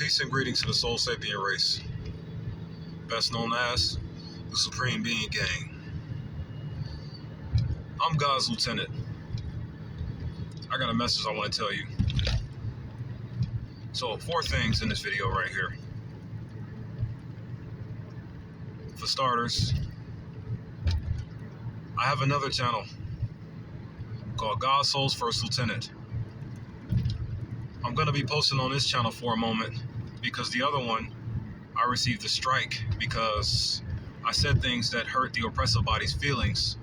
Peace and greetings to the Soul Sapien race, best known as the Supreme Being Gang. I'm God's lieutenant. I got a message I want to tell you. So, 4 things in this video right here. For starters, I have another channel called God's Soul's First Lieutenant. I'm going to be posting on this channel for a moment because the other one, I received a strike because I said things that hurt the oppressive body's feelings.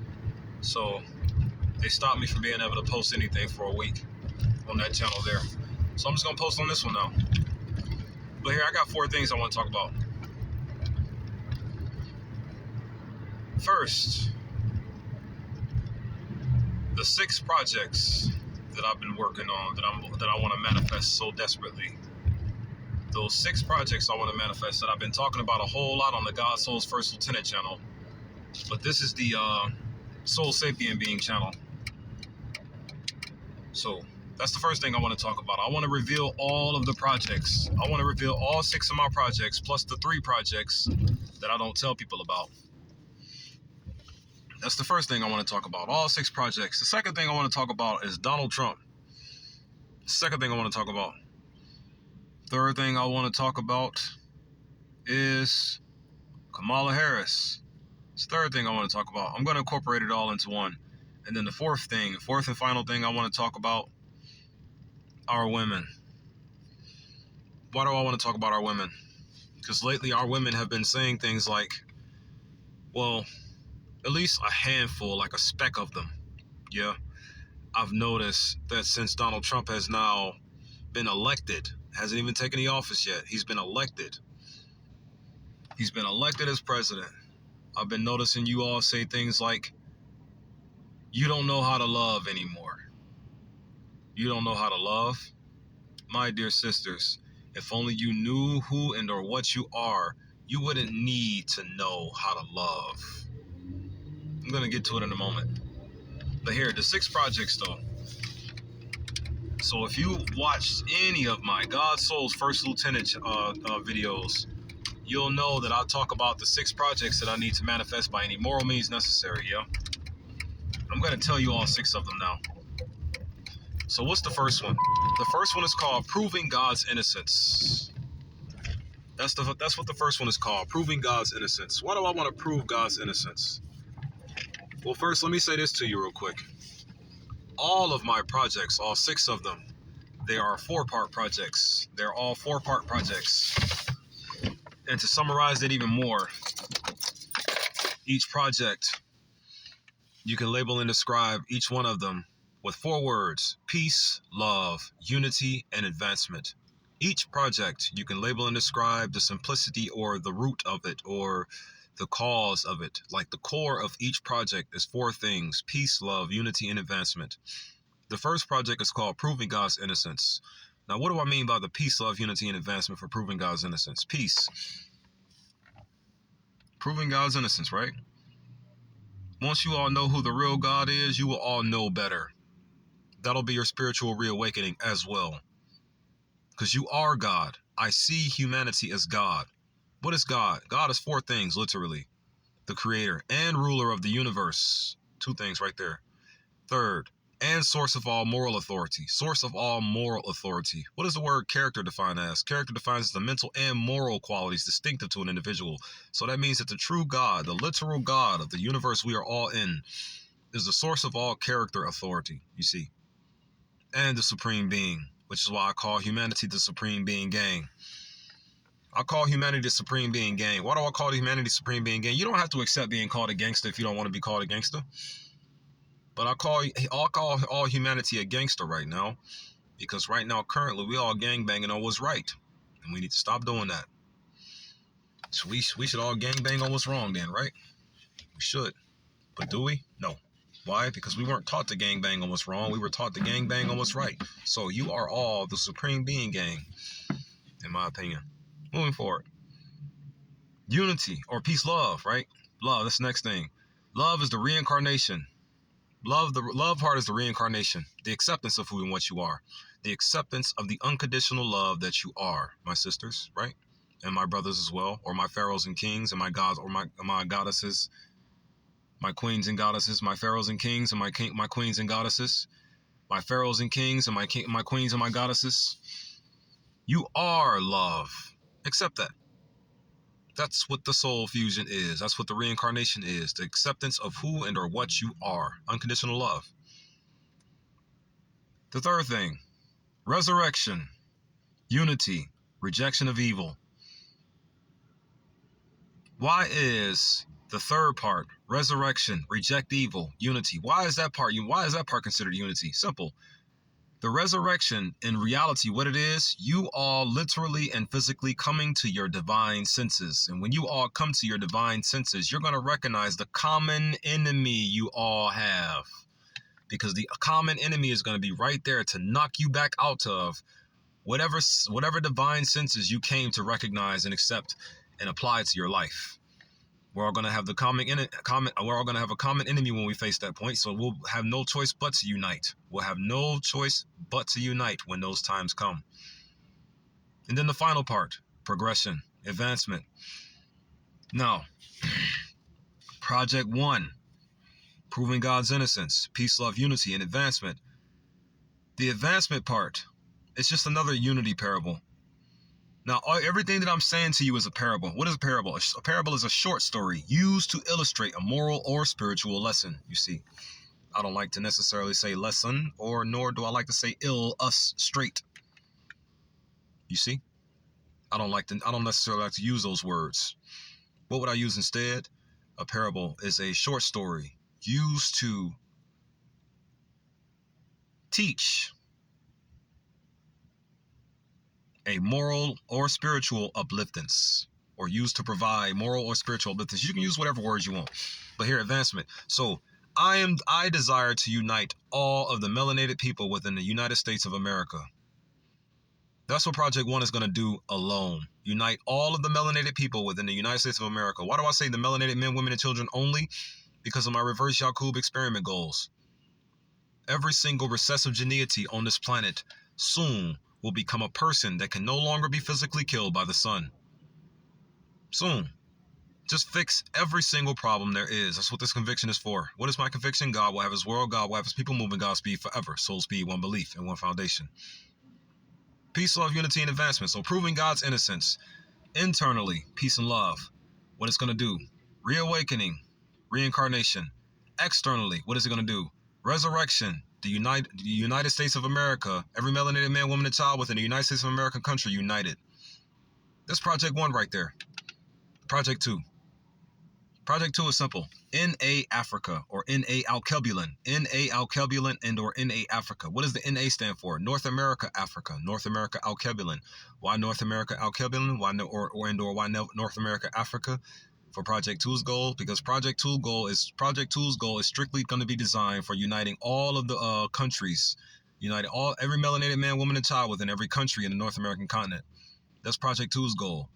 So they stopped me from being able to post anything for a week on that channel there. So I'm just going to post on this one now. But here, I got 4 things I want to talk about. First, the 6 projects that I've been working on that I want to manifest so desperately. Those 6 projects I want to manifest that I've been talking about a whole lot on the God Soul's First Lieutenant channel. But this is the Soul Sapien Being channel. So that's the first thing I want to talk about. I want to reveal all of the projects. I want to reveal all 6 of my projects plus the 3 projects that I don't tell people about. That's the first thing I want to talk about, all 6 projects. The second thing I want to talk about is Donald Trump. Second thing I want to talk about. Third thing I want to talk about is Kamala Harris. It's the third thing I want to talk about. I'm going to incorporate it all into one. And then the fourth and final thing I want to talk about are women. Why do I want to talk about our women? Because lately our women have been saying things like, well, at least a handful, like a speck of them. Yeah. I've noticed that since Donald Trump has now been elected, hasn't even taken the office yet, he's been elected. He's been elected as president. I've been noticing you all say things like, you don't know how to love anymore. You don't know how to love? My dear sisters, if only you knew who and or what you are, you wouldn't need to know how to love. I'm going to get to it in a moment. But here, the 6 projects though. So if you watched any of my God Soul's First Lieutenant videos, you'll know that I talk about the 6 projects that I need to manifest by any moral means necessary, yeah? I'm going to tell you all 6 of them now. So what's the first one? The first one is called Proving God's Innocence. That's what the first one is called, Proving God's Innocence. Why do I want to prove God's innocence? Well, first, let me say this to you real quick. All of my projects, all 6 of them, they are 4-part projects. They're all 4-part projects. And to summarize it even more, each project, you can label and describe each one of them with 4 words: peace, love, unity, and advancement. Each project, you can label and describe the simplicity or the root of it or the cause of it. Like the core of each project is 4 things: peace, love, unity, and advancement. The first project is called Proving God's Innocence. Now, what do I mean by the peace, love, unity, and advancement for proving God's innocence? Peace. Proving God's innocence, right? Once you all know who the real God is, you will all know better. That'll be your spiritual reawakening as well. Because you are God. I see humanity as God. What is God? God is 4 things, literally. The creator and ruler of the universe. 2 things right there. Third, and source of all moral authority. Source of all moral authority. What is the word character defined as? Character defines as the mental and moral qualities distinctive to an individual. So that means that the true God, the literal God of the universe we are all in, is the source of all character authority, you see. And the Supreme Being, which is why I call humanity the Supreme Being Gang. I call humanity the Supreme Being Gang. Why do I call humanity the Supreme Being Gang? You don't have to accept being called a gangster if you don't want to be called a gangster. But I'll call all humanity a gangster right now, because right now, currently, we all gangbanging on what's right. And we need to stop doing that. So we should all gangbang on what's wrong then, right? We should. But do we? No. Why? Because we weren't taught to gangbang on what's wrong. We were taught to gangbang on what's right. So you are all the Supreme Being Gang, in my opinion. Moving forward. Unity or peace, love, right? Love, that's the next thing. Love is the reincarnation. The love part is the reincarnation, the acceptance of who and what you are. the acceptance of the unconditional love that you are, my sisters, right? And my brothers as well, or my pharaohs and kings, and my gods, or my goddesses, my queens and goddesses, my pharaohs and kings, and my queens and goddesses, my pharaohs and kings, and my queens and my goddesses. You are love. Accept that. That's what the soul fusion is. That's what the reincarnation is. The acceptance of who and or what you are. Unconditional love. The third thing, resurrection, unity, rejection of evil. Why is the third part, resurrection, reject evil, unity? Why is that part considered unity? Simple. The resurrection, in reality, what it is, you all literally and physically coming to your divine senses. And when you all come to your divine senses, you're going to recognize the common enemy you all have. Because the common enemy is going to be right there to knock you back out of whatever divine senses you came to recognize and accept and apply to your life. We're all going to have a common enemy when we face that point, so we'll have no choice but to unite. We'll have no choice but to unite when those times come. And then the final part, progression, advancement. Now, Project 1, proving God's innocence, peace, love, unity, and advancement. The advancement part, it's just another unity parable. Now, everything that I'm saying to you is a parable. What is a parable? A parable is a short story used to illustrate a moral or spiritual lesson. You see, I don't like to necessarily say lesson, nor do I like to say straight. You see, I don't necessarily like to use those words. What would I use instead? A parable is a short story used to teach a moral or spiritual upliftance, or used to provide moral or spiritual upliftance. You can use whatever words you want, but here, advancement. So I desire to unite all of the melanated people within the United States of America. That's what Project 1 is going to do alone. Unite all of the melanated people within the United States of America. Why do I say the melanated men, women, and children only? Because of my reverse Yakub experiment goals. Every single recessive geneity on this planet soon will become a person that can no longer be physically killed by the sun. Soon. Just fix every single problem there is. That's what this conviction is for. What is my conviction? God will have his world, God will have his people moving God's speed forever. Soul speed, one belief, and one foundation. Peace, love, unity, and advancement. So proving God's innocence. Internally, peace and love. What it's going to do? Reawakening, reincarnation. Externally, what is it going to do? Resurrection. The United States of America, every melanated man, woman, and child within the United States of America country united. That's Project 1 right there. Project 2. Project 2 is simple. NA Africa, or NA Alkebulan. NA Alkebulan and or NA Africa. What does the NA stand for? North America, Africa. North America Alkebulan. Why North America Alkebulan? Why North America, Africa? For Project 2's goal, because Project 2's goal is strictly going to be designed for uniting all of the countries, every melanated man, woman, and child within every country in the North American continent. That's Project 2's goal.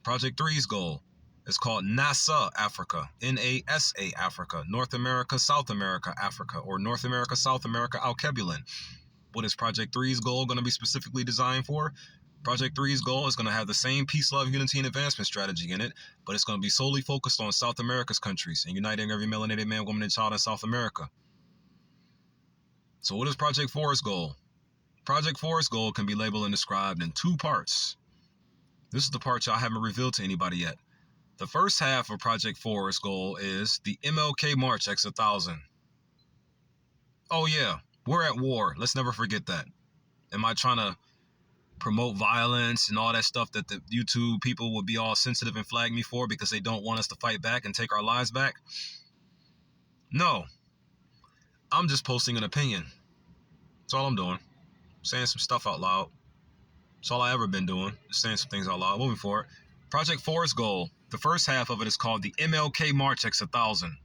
Project 3's goal is called NASA Africa, NASA Africa, North America, South America, Africa, or North America, South America Alkebulan. What is Project 3's goal going to be specifically designed for? Project 3's goal is going to have the same peace, love, unity, and advancement strategy in it, but it's going to be solely focused on South America's countries and uniting every melanated man, woman, and child in South America. So what is Project 4's goal? Project 4's goal can be labeled and described in 2 parts. This is the part y'all haven't revealed to anybody yet. The first half of Project 4's goal is the MLK March X 1000. Oh yeah, we're at war. Let's never forget that. Am I trying to promote violence and all that stuff that the YouTube people would be all sensitive and flag me for because they don't want us to fight back and take our lives back? No. I'm just posting an opinion. That's all I'm doing. Saying some stuff out loud. That's all I ever been doing. Just saying some things out loud. Moving forward. Project 4's goal, the first half of it is called the MLK March X 1000.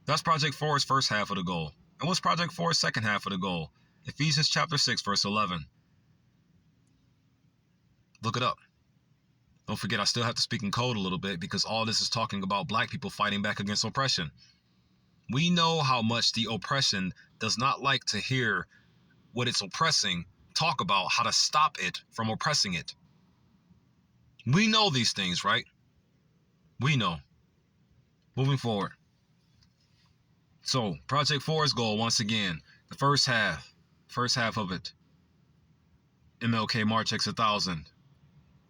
That's Project 4's first half of the goal. And what's Project 4's second half of the goal? Ephesians chapter 6, verse 11. Look it up. Don't forget, I still have to speak in code a little bit because all this is talking about black people fighting back against oppression. We know how much the oppression does not like to hear what it's oppressing, talk about how to stop it from oppressing it. We know these things, right? We know. Moving forward. So, Project 4's goal, once again, the first half of it, MLK March X 1000.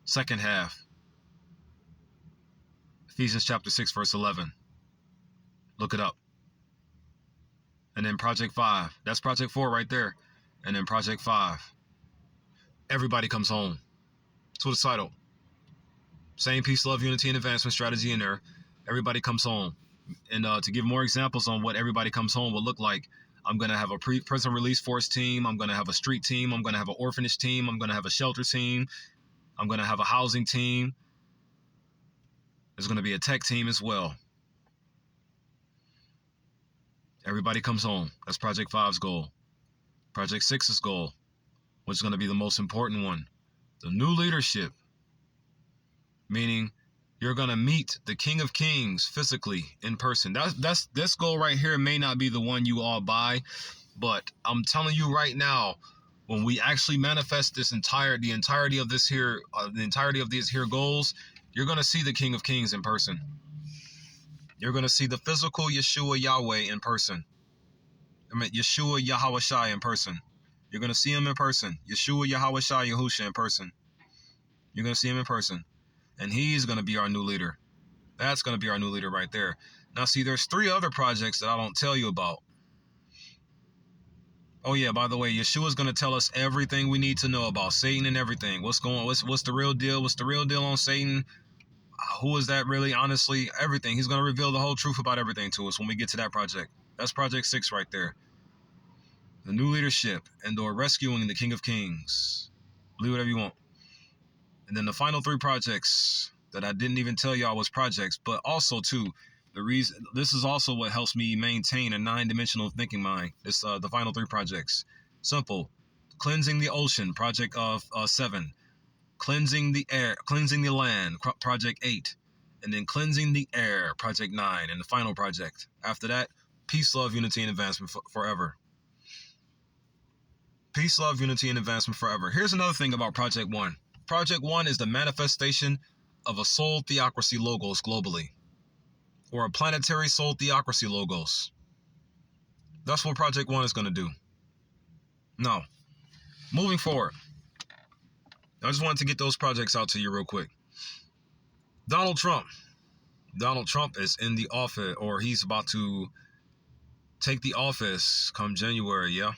Second half, Ephesians chapter 6, verse 11. Look it up. And then Project 5, that's Project 4 right there. And then Project 5, everybody comes home. Suicidal. Same peace, love, unity, and advancement strategy in there. Everybody comes home. And to give more examples on what everybody comes home will look like, I'm going to have a prison release force team. I'm going to have a street team. I'm going to have an orphanage team. I'm going to have a shelter team. I'm going to have a housing team. There's going to be a tech team as well. Everybody comes home. That's Project 5's goal. Project 6's goal, which is going to be the most important one. The new leadership. Meaning you're going to meet the King of Kings physically in person. That's this goal right here may not be the one you all buy, but I'm telling you right now, when we actually manifest the entirety of these here goals, you're going to see the King of Kings in person. You're going to see the physical Yeshua Yahweh in person. Yeshua Yahawashai in person. You're going to see him in person. Yeshua Yahawashai Yahusha in person. You're going to see him in person. And he's going to be our new leader. That's going to be our new leader right there. Now, see, there's 3 other projects that I don't tell you about. Oh, yeah, by the way, Yeshua's going to tell us everything we need to know about Satan and everything. What's the real deal? What's the real deal on Satan? Who is that really? Honestly, everything. He's going to reveal the whole truth about everything to us when we get to that project. That's Project 6 right there. The new leadership and/or rescuing the King of Kings. Believe whatever you want. And then the final 3 projects that I didn't even tell y'all was projects, but also too, this is also what helps me maintain a 9-dimensional thinking mind. It's the final 3 projects. Simple. Cleansing the ocean, Project 7. Cleansing the air, cleansing the land, Project 8. And then cleansing the air, Project 9. And the final project. After that, peace, love, unity, and advancement forever. Peace, love, unity, and advancement forever. Here's another thing about Project 1. Project 1 is the manifestation of a soul theocracy logos globally, or a planetary soul theocracy logos. That's what Project 1 is going to do. Now, moving forward, I just wanted to get those projects out to you real quick. Donald Trump. Donald Trump is in the office, or he's about to take the office come January, yeah?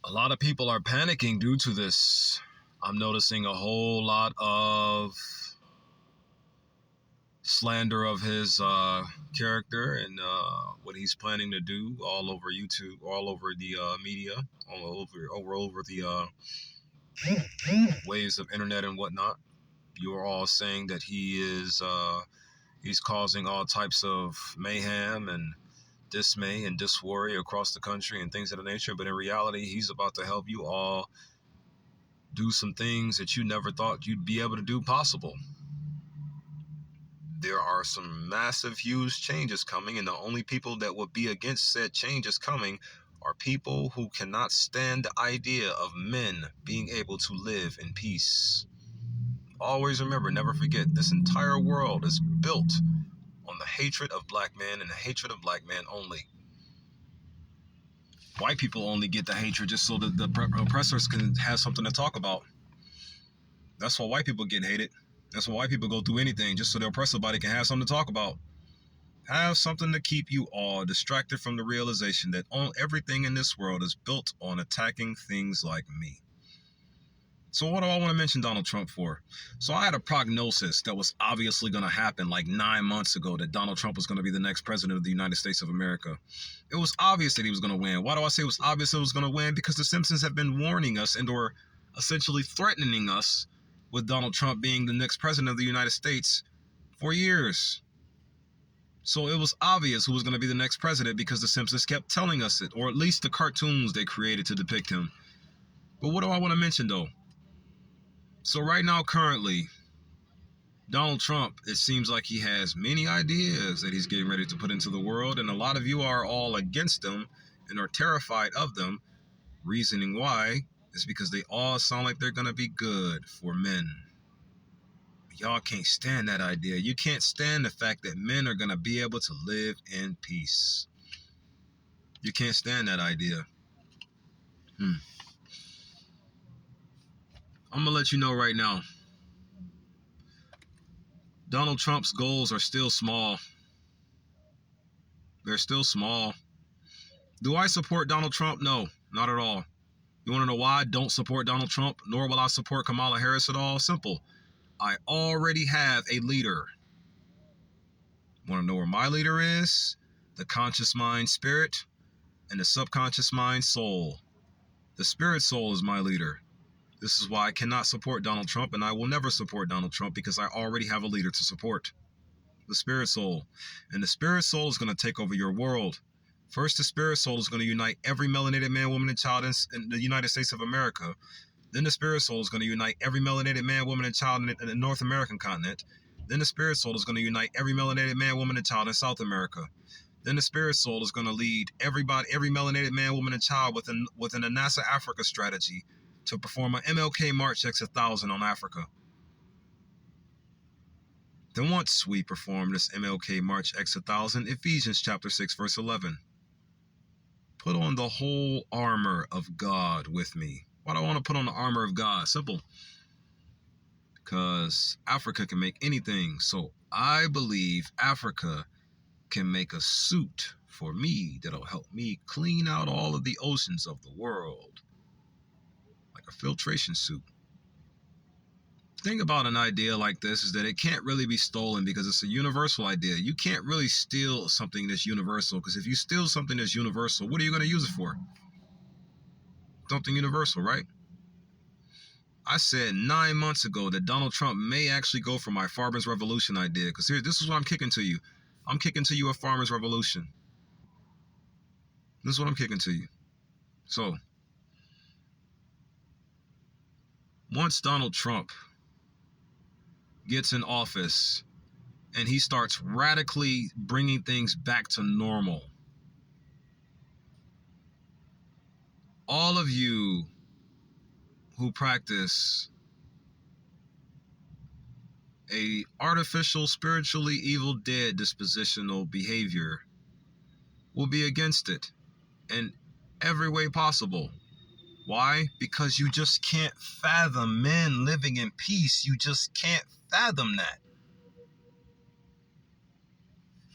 A lot of people are panicking due to this. I'm noticing a whole lot of slander of his character and what he's planning to do all over YouTube, all over the media, all over the waves of internet and whatnot. You are all saying that he's causing all types of mayhem and dismay and disworry across the country and things of the nature. But in reality, he's about to help you all do some things that you never thought you'd be able to do possible. There are some massive, huge changes coming, and the only people that would be against said changes coming are people who cannot stand the idea of men being able to live in peace. Always remember, never forget, this entire world is built on the hatred of black men and the hatred of black men only. White people only get the hatred just so that the oppressors can have something to talk about. That's why white people get hated. That's why white people go through anything, just so the oppressor body can have something to talk about. Have something to keep you all distracted from the realization that everything in this world is built on attacking things like me. So what do I want to mention Donald Trump for? So I had a prognosis that was obviously going to happen like 9 months ago, that Donald Trump was going to be the next president of the United States of America. It was obvious that he was going to win. Why do I say it was obvious that he was going to win? Because the Simpsons have been warning us and or essentially threatening us with Donald Trump being the next president of the United States for years. So it was obvious who was going to be the next president because the Simpsons kept telling us it, or at least the cartoons they created to depict him. But what do I want to mention though? So right now, currently, Donald Trump, it seems like he has many ideas that he's getting ready to put into the world, and a lot of you are all against him and are terrified of them. Reasoning why is because they all sound like they're going to be good for men. Y'all can't stand that idea. You can't stand the fact that men are going to be able to live in peace. You can't stand that idea. I'm going to let you know right now. Donald Trump's goals are still small. They're still small. Do I support Donald Trump? No, not at all. You want to know why I don't support Donald Trump, nor will I support Kamala Harris at all? Simple. I already have a leader. Want to know where my leader is? The conscious mind spirit and the subconscious mind soul. The spirit soul is my leader. This is why I cannot support Donald Trump, and I will never support Donald Trump, because I already have a leader to support. The spirit soul. And the spirit soul is going to take over your world. First, the spirit soul is going to unite every melanated man, woman, and child in the United States of America. Then the spirit soul is going to unite every melanated man, woman, and child in the North American continent. Then the spirit soul is going to unite every melanated man, woman, and child in South America. Then the spirit soul is going to lead every melanated man, woman, and child within the NASA Africa strategy to perform an MLK March X 1000 on Africa. Then once we perform this MLK March X 1000, Ephesians chapter 6, verse 11. Put on the whole armor of God with me. Why do I want to put on the armor of God? Simple. Because Africa can make anything. So I believe Africa can make a suit for me that'll help me clean out all of the oceans of the world. Like a filtration suit. The thing about an idea like this is that it can't really be stolen because it's a universal idea. You can't really steal something that's universal, because if you steal something that's universal, what are you going to use it for? Something universal, right? I said 9 months ago that Donald Trump may actually go for my Farmers Revolution idea, because this is what I'm kicking to you. I'm kicking to you a Farmers Revolution. This is what I'm kicking to you. So, once Donald Trump gets in office and he starts radically bringing things back to normal, all of you who practice a artificial, spiritually evil, dead dispositional behavior will be against it in every way possible. Why? Because you just can't fathom men living in peace. You just can't fathom that.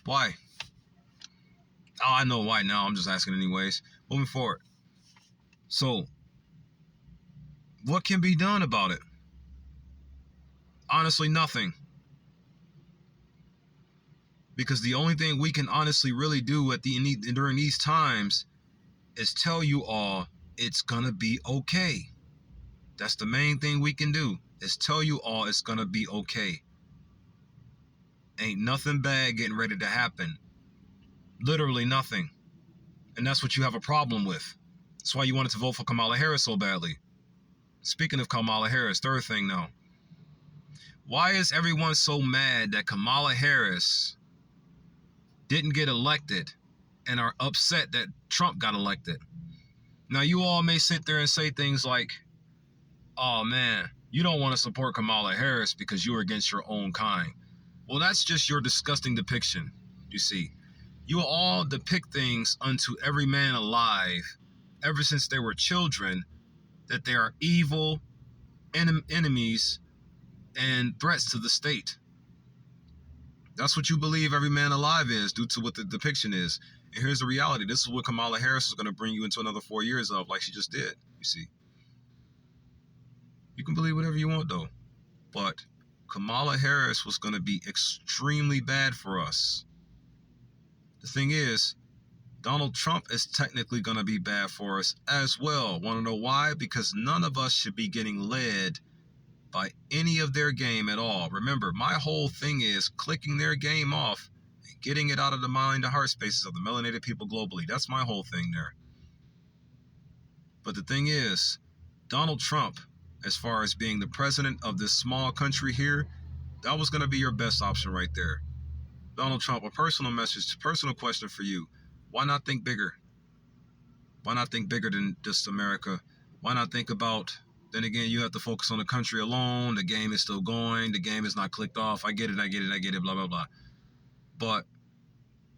Why? Oh, I know why now. I'm just asking anyways. Moving forward. So, what can be done about it? Honestly, nothing. Because the only thing we can honestly really do during these times is tell you all it's gonna be okay. That's the main thing we can do, is tell you all it's gonna be okay. Ain't nothing bad getting ready to happen. Literally nothing. And that's what you have a problem with. That's why you wanted to vote for Kamala Harris so badly. Speaking of Kamala Harris, third thing now. Why is everyone so mad that Kamala Harris didn't get elected and are upset that Trump got elected? Now, you all may sit there and say things like, oh man, you don't want to support Kamala Harris because you're against your own kind. Well, that's just your disgusting depiction, you see. You all depict things unto every man alive, ever since they were children, that they are evil enemies and threats to the state. That's what you believe every man alive is, due to what the depiction is. And here's the reality. This is what Kamala Harris is going to bring you into another 4 years of, like she just did, you see. You can believe whatever you want, though. But Kamala Harris was going to be extremely bad for us. The thing is, Donald Trump is technically going to be bad for us as well. Want to know why? Because none of us should be getting led by any of their game at all. Remember, my whole thing is clicking their game off and getting it out of the mind and heart spaces of the melanated people globally. That's my whole thing there. But the thing is, Donald Trump, as far as being the president of this small country here, that was going to be your best option right there. Donald Trump, a personal question for you. Why not think bigger? Why not think bigger than just America? Why not think about, then again, you have to focus on the country alone. The game is still going. The game is not clicked off. I get it, blah, blah, blah. But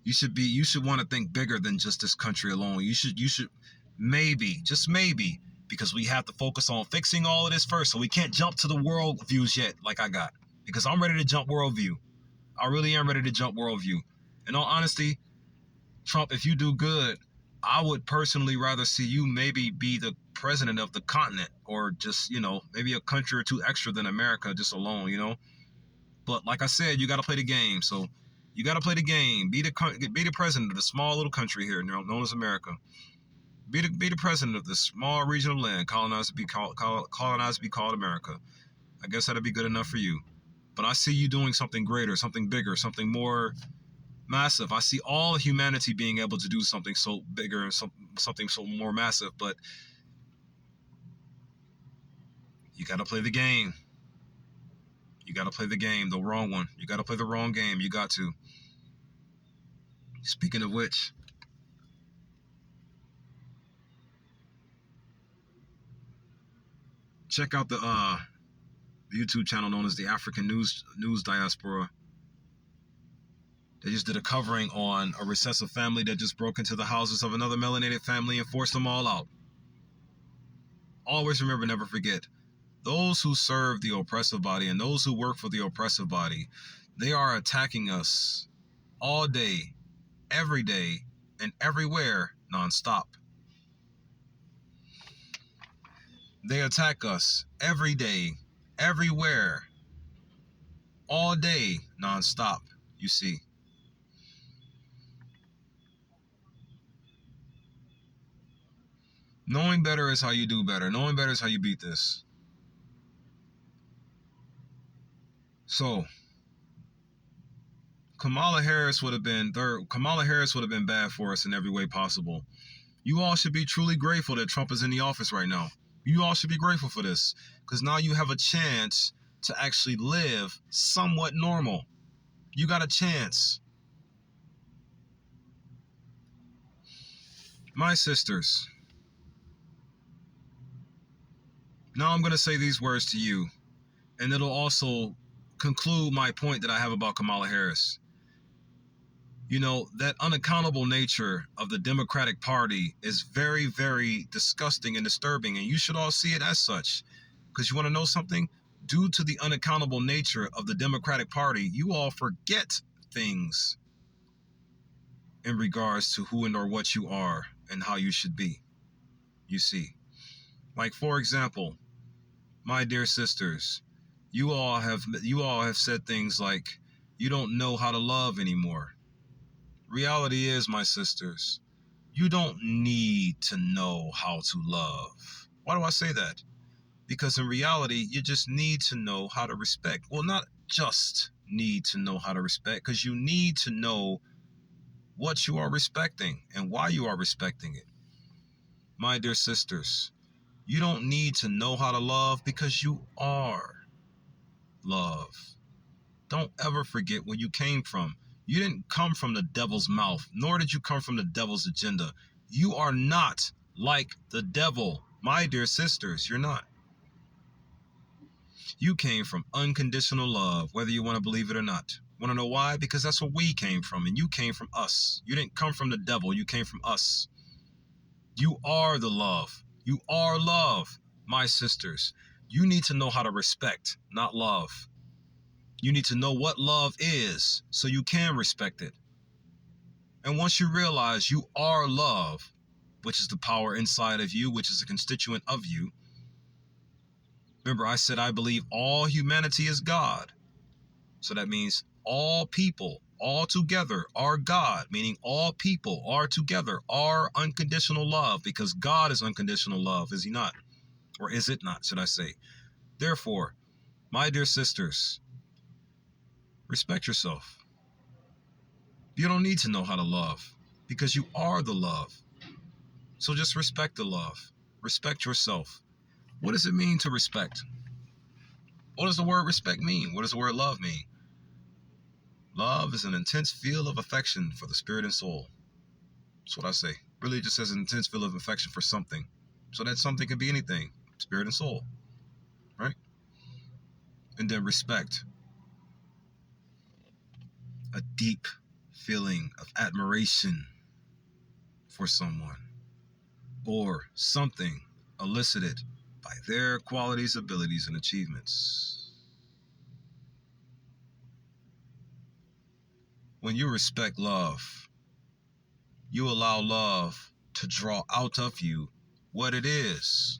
you should want to think bigger than just this country alone. You should maybe, just maybe, because we have to focus on fixing all of this first. So we can't jump to the world views yet like I got. Because I'm ready to jump worldview. I really am ready to jump worldview. In all honesty, Trump, if you do good, I would personally rather see you maybe be the president of the continent, or just, maybe a country or two extra than America just alone. But like I said, you got to play the game. So you got to play the game. Be the president of the small little country here known as America. Be the president of this small regional land colonized to be called America. I guess that'd be good enough for you. But I see you doing something greater, something bigger, something more massive. I see all humanity being able to do something so bigger and something so more massive. But you got to play the game. You got to play the game, the wrong one. You got to play the wrong game. You got to. Speaking of which, check out the YouTube channel known as the African News Diaspora. They just did a covering on a recessive family that just broke into the houses of another melanated family and forced them all out. Always remember, never forget, those who serve the oppressive body and those who work for the oppressive body, they are attacking us all day, every day, and everywhere, nonstop. They attack us every day, everywhere, all day, nonstop, you see. Knowing better is how you do better. Knowing better is how you beat this. So, Kamala Harris would have been bad for us in every way possible. You all should be truly grateful that Trump is in the office right now. You all should be grateful for this, because now you have a chance to actually live somewhat normal. You got a chance. My sisters, now I'm going to say these words to you, and it'll also conclude my point that I have about Kamala Harris. That unaccountable nature of the Democratic Party is very, very disgusting and disturbing, and you should all see it as such. Because you want to know something? Due to the unaccountable nature of the Democratic Party, you all forget things in regards to who and or what you are and how you should be. You see. Like, for example, my dear sisters, you all have said things like, you don't know how to love anymore. Reality is, my sisters, you don't need to know how to love. Why do I say that? Because in reality, you just need to know how to respect. Well, not just need to know how to respect, because you need to know what you are respecting and why you are respecting it. My dear sisters, you don't need to know how to love, because you are love. Don't ever forget where you came from. You didn't come from the devil's mouth, nor did you come from the devil's agenda. You are not like the devil, my dear sisters. You're not. You came from unconditional love, whether you want to believe it or not. Want to know why? Because that's where we came from, and you came from us. You didn't come from the devil. You came from us. You are the love. You are love, my sisters. You need to know how to respect, not love. You need to know what love is so you can respect it. And once you realize you are love, which is the power inside of you, which is a constituent of you. Remember, I said I believe all humanity is God. So that means all people, all together, are God, meaning all people are together, are unconditional love, because God is unconditional love, is he not? Or is it not, should I say? Therefore, my dear sisters, respect yourself. You don't need to know how to love, because you are the love. So just respect the love. Respect yourself. What does it mean to respect? What does the word respect mean? What does the word love mean? Love is an intense feel of affection for the spirit and soul. That's what I say. Really just has an intense feel of affection for something. So that something can be anything, spirit and soul, right? And then respect, a deep feeling of admiration for someone or something elicited by their qualities, abilities, and achievements. When you respect love, you allow love to draw out of you what it is.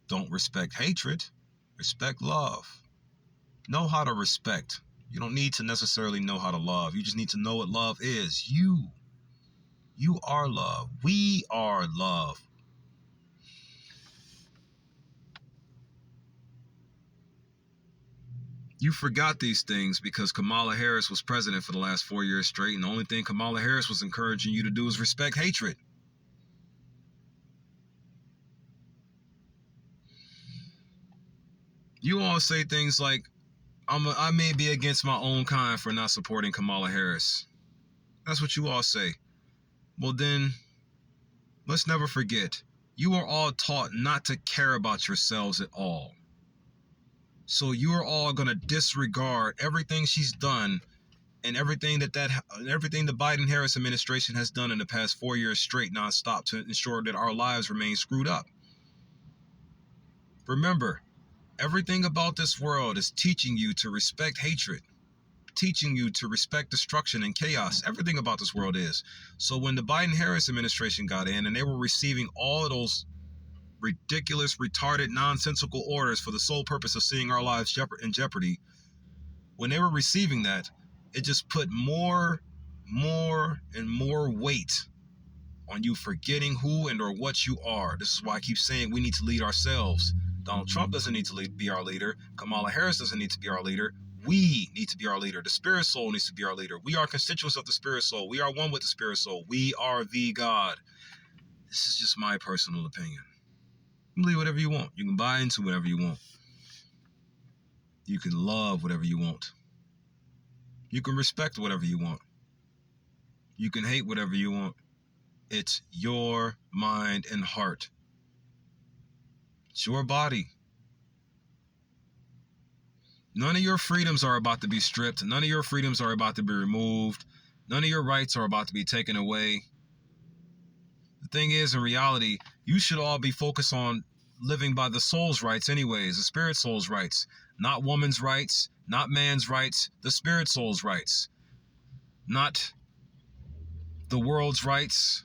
Don't respect hatred, respect love. Know how to respect. You don't need to necessarily know how to love. You just need to know what love is. You are love. We are love. You forgot these things because Kamala Harris was president for the last 4 years straight, and the only thing Kamala Harris was encouraging you to do is respect hatred. You all say things like, I may be against my own kind for not supporting Kamala Harris. That's what you all say. Well then, let's never forget, you are all taught not to care about yourselves at all. So you are all going to disregard everything she's done and everything the Biden-Harris administration has done in the past 4 years straight nonstop to ensure that our lives remain screwed up. Remember, everything about this world is teaching you to respect hatred, teaching you to respect destruction and chaos. Everything about this world is. So when the Biden-Harris administration got in and they were receiving all of those ridiculous, retarded, nonsensical orders for the sole purpose of seeing our lives in jeopardy, when they were receiving that, it just put more and more weight on you forgetting who and or what you are. This is why I keep saying we need to lead ourselves. Donald Trump doesn't need to be our leader. Kamala Harris doesn't need to be our leader. We need to be our leader. The spirit soul needs to be our leader. We are constituents of the spirit soul. We are one with the spirit soul. We are the God. This is just my personal opinion. You can believe whatever you want. You can buy into whatever you want. You can love whatever you want. You can respect whatever you want. You can hate whatever you want. It's your mind and heart. It's your body. None of your freedoms are about to be stripped. None of your freedoms are about to be removed. None of your rights are about to be taken away. The thing is, in reality, you should all be focused on living by the soul's rights anyways, the spirit soul's rights. Not woman's rights, not man's rights, the spirit soul's rights. Not the world's rights,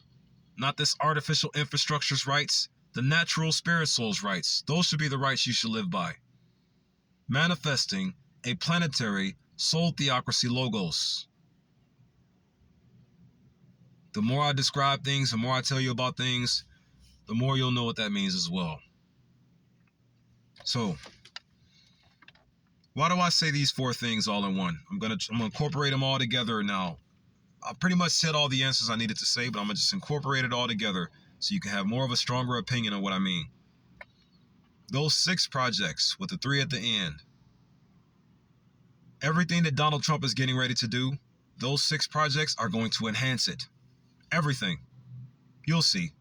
not this artificial infrastructure's rights, the natural spirit soul's rights. Those should be the rights you should live by. Manifesting a planetary soul theocracy logos. The more I describe things, the more I tell you about things, the more you'll know what that means as well. So, why do I say these 4 things all in one? I'm gonna incorporate them all together now. I pretty much said all the answers I needed to say, but I'm gonna just incorporate it all together so you can have more of a stronger opinion on what I mean. Those 6 projects with the 3 at the end, everything that Donald Trump is getting ready to do, those 6 projects are going to enhance it. Everything. You'll see.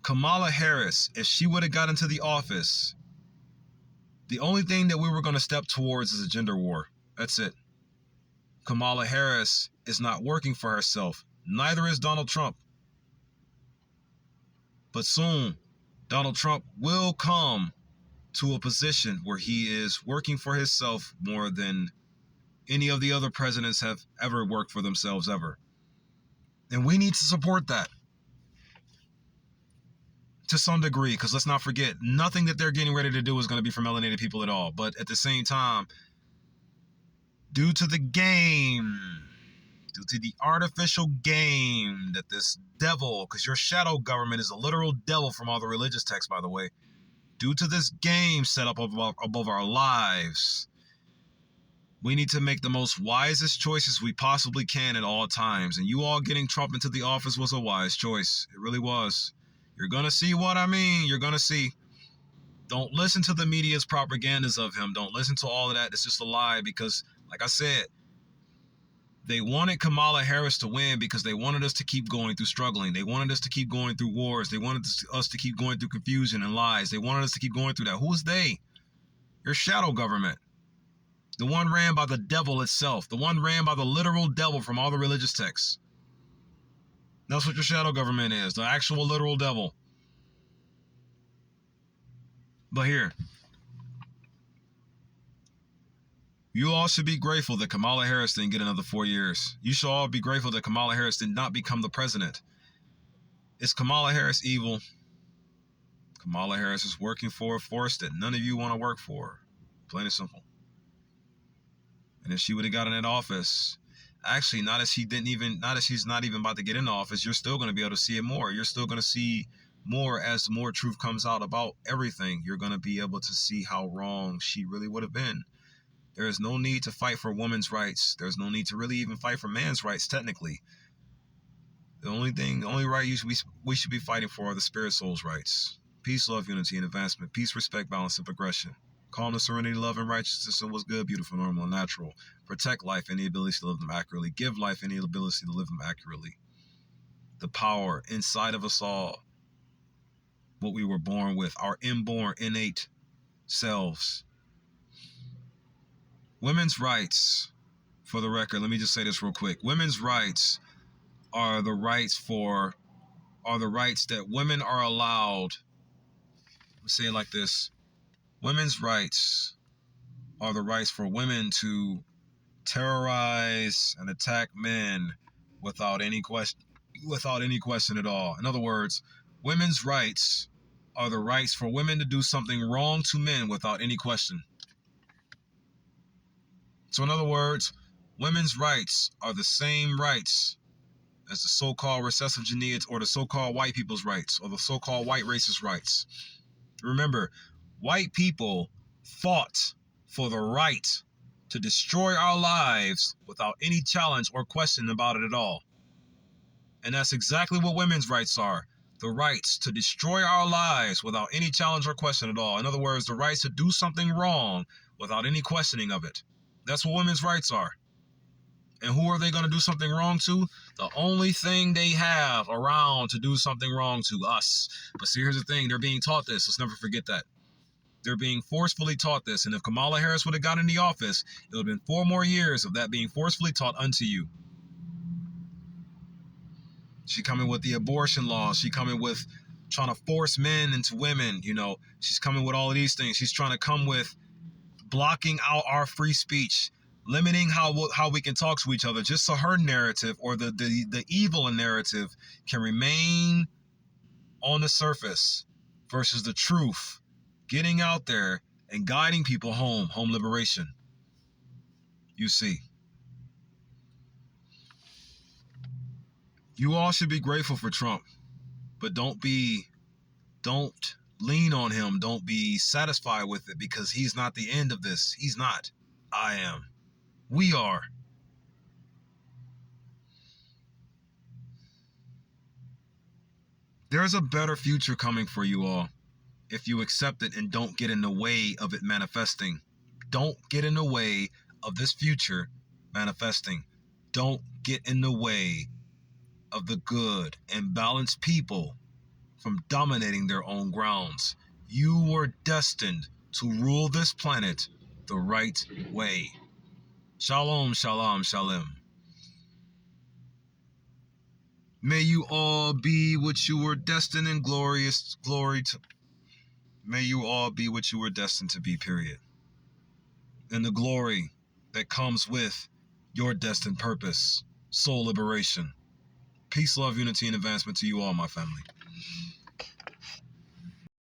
Kamala Harris, if she would have got into the office, the only thing that we were going to step towards is a gender war. That's it. Kamala Harris is not working for herself. Neither is Donald Trump. But soon, Donald Trump will come to a position where he is working for himself more than any of the other presidents have ever worked for themselves ever. And we need to support that to some degree, because let's not forget, nothing that they're getting ready to do is going to be for melanated people at all. But at the same time, due to the game, due to the artificial game that this devil, because your shadow government is a literal devil from all the religious texts, by the way, due to this game set up above our lives, we need to make the most wisest choices we possibly can at all times. And you all getting Trump into the office was a wise choice. It really was. You're going to see what I mean. You're going to see. Don't listen to the media's propagandas of him. Don't listen to all of that. It's just a lie because, like I said, They wanted Kamala Harris to win because they wanted us to keep going through struggling. They wanted us to keep going through wars. They wanted us to keep going through confusion and lies. They wanted us to keep going through that. Who is they? Your shadow government. The one ran by the devil itself. The one ran by the literal devil from all the religious texts. That's what your shadow government is. The actual literal devil. But here, you all should be grateful that Kamala Harris didn't get another 4 years. You should all be grateful that Kamala Harris did not become the president. Is Kamala Harris evil? Kamala Harris is working for a force that none of you want to work for. Plain and simple. And if she would have gotten in office, actually, not as she's not even about to get in office, you're still going to be able to see it more. You're still going to see more as more truth comes out about everything. You're going to be able to see how wrong she really would have been. There is no need to fight for women's rights. There's no need to really even fight for man's rights, technically. The only right we should be fighting for are the spirit soul's rights. Peace, love, unity, and advancement. Peace, respect, balance, and progression. Calmness, serenity, love, and righteousness, and what's good, beautiful, normal, and natural. Protect life and the ability to live them accurately. Give life and the ability to live them accurately. The power inside of us all. What we were born with. Our inborn, innate selves. Women's rights, for the record, let me just say this real quick. Women's rights are the rights that women are allowed. Let's say it like this. Women's rights are the rights for women to terrorize and attack men without any question at all. In other words, women's rights are the rights for women to do something wrong to men without any question. So in other words, women's rights are the same rights as the so-called recessive genetics or the so-called white people's rights or the so-called white racist rights. Remember, white people fought for the right to destroy our lives without any challenge or question about it at all. And that's exactly what women's rights are. The rights to destroy our lives without any challenge or question at all. In other words, the rights to do something wrong without any questioning of it. That's what women's rights are. And who are they going to do something wrong to? The only thing they have around to do something wrong to, us. But see, here's the thing. They're being taught this. Let's never forget that. They're being forcefully taught this. And if Kamala Harris would have gotten in the office, it would have been 4 more years of that being forcefully taught unto you. She coming with the abortion laws. She coming with trying to force men into women. You know, she's coming with all of these things. She's trying to come with blocking out our free speech, limiting how we can talk to each other, just so her narrative or the evil narrative can remain on the surface versus the truth getting out there and guiding people home liberation. You see, you all should be grateful for Trump, but don't lean on him. Don't be satisfied with it because he's not the end of this. He's not. I am. We are. There's a better future coming for you all if you accept it and don't get in the way of it manifesting. Don't get in the way of this future manifesting. Don't get in the way of the good and balanced people from dominating their own grounds. You were destined to rule this planet the right way. Shalom, shalom, shalom. May you all be what you were destined in glorious glory to. May you all be what you were destined to be, period. And the glory that comes with your destined purpose, soul liberation. Peace, love, unity, and advancement to you all, my family.